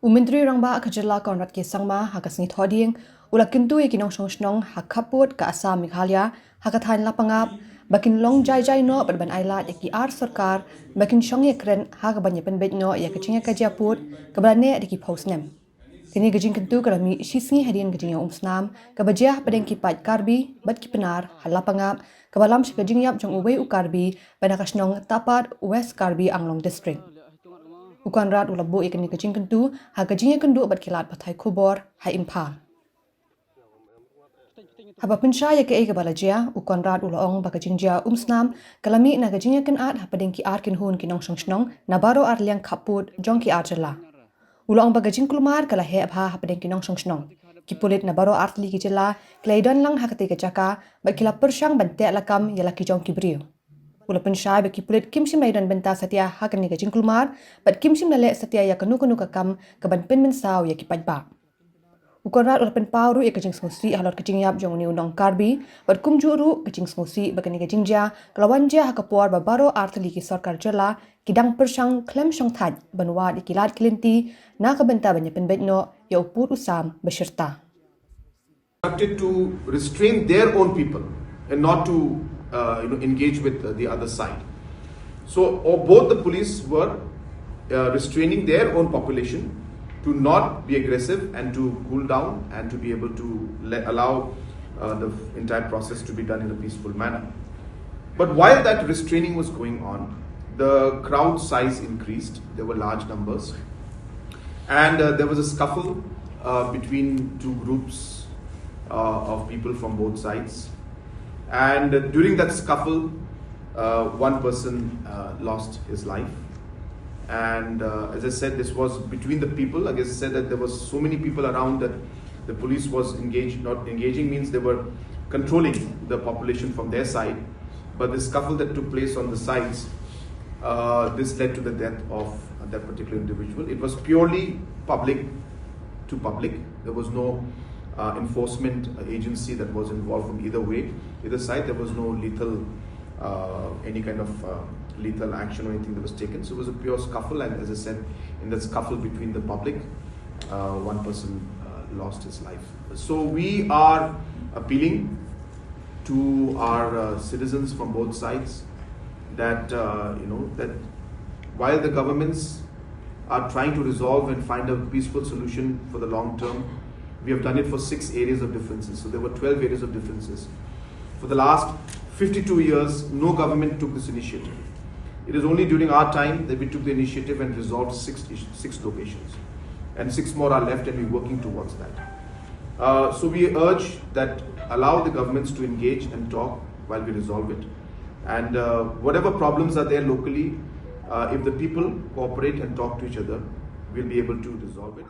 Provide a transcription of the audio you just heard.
Myntri Rangbah Jylla Conrad K Sangma hakasni Thohdieng Kyntu nongshongshnong khappud ka Assam-Meghalaya thain Lapangap bakin long jai no ban ailad Sorkar bakin iakren ban iapynbeit no jingiakajia put kabane phew snem. Kini Kyntu karami sngi Jingumsnam kabajia paidbah karbi bat kipenar Lapangap kabalam jingiap jong uwe ukarbi banakashnong tapat West Karbi Anglong District. Conrad ulabu ikani Kyntu jingiakendu bat kilat pathai kubor hai impa. Haba pensyaya ke balajia Conrad ulaong Jingumsnam kalami na jingiaken at hapadeng ki iakren nongshongshnong nabaro liang khappud jong ki Jylla. Ulaong jingkulmar kalahe abha hapadeng nongshongshnong. Kipulit nabaro li ki Jylla klaidon lang hakate jaka bat kilap persyang bante lakam yalaki jong kibriu. Ula pensyai bagi pulit kimsim laidan benta setia hakan ni jingkulmar bat kimsim lale setia ya kanu kakam keban pen mensau ya paidbah. Conrad ula penpauru ya kajing sngsi halot kajingyap jong ni unong karbi bat kumjuru kajing sngsi bagani kajingja kalawanja hakapuar babaro li ki Sorkar Jylla kidang persyang klem syong thaj banwa dikilat lynti na kabenta banya pynbeit no ya uput usam beserta. To restrain their own people and not to engage with the other side. So both the police were restraining their own population to not be aggressive and to cool down and to be able to allow the entire process to be done in a peaceful manner. But while that restraining was going on, the crowd size increased. There were large numbers, and there was a scuffle between two groups of people from both sides. And during that scuffle, one person lost his life. And as I said, this was between the people. I guess I said that there was so many people around that the police was engaged. Not engaging means they were controlling the population from their side. But the scuffle that took place on the sides, this led to the death of that particular individual. It was purely public to public. There was no enforcement agency that was involved from either way, either side. There was no lethal, any kind of lethal action or anything that was taken. So it was a pure scuffle, and as I said, in that scuffle between the public, one person lost his life. So we are appealing to our citizens from both sides that that while the governments are trying to resolve and find a peaceful solution for the long term, we have done it for 6 areas of differences. So there were 12 areas of differences. For the last 52 years, no government took this initiative. It is only during our time that we took the initiative and resolved 6 locations. And 6 more are left, and we're working towards that. So we urge that allow the governments to engage and talk while we resolve it. And whatever problems are there locally, if the people cooperate and talk to each other, we'll be able to resolve it.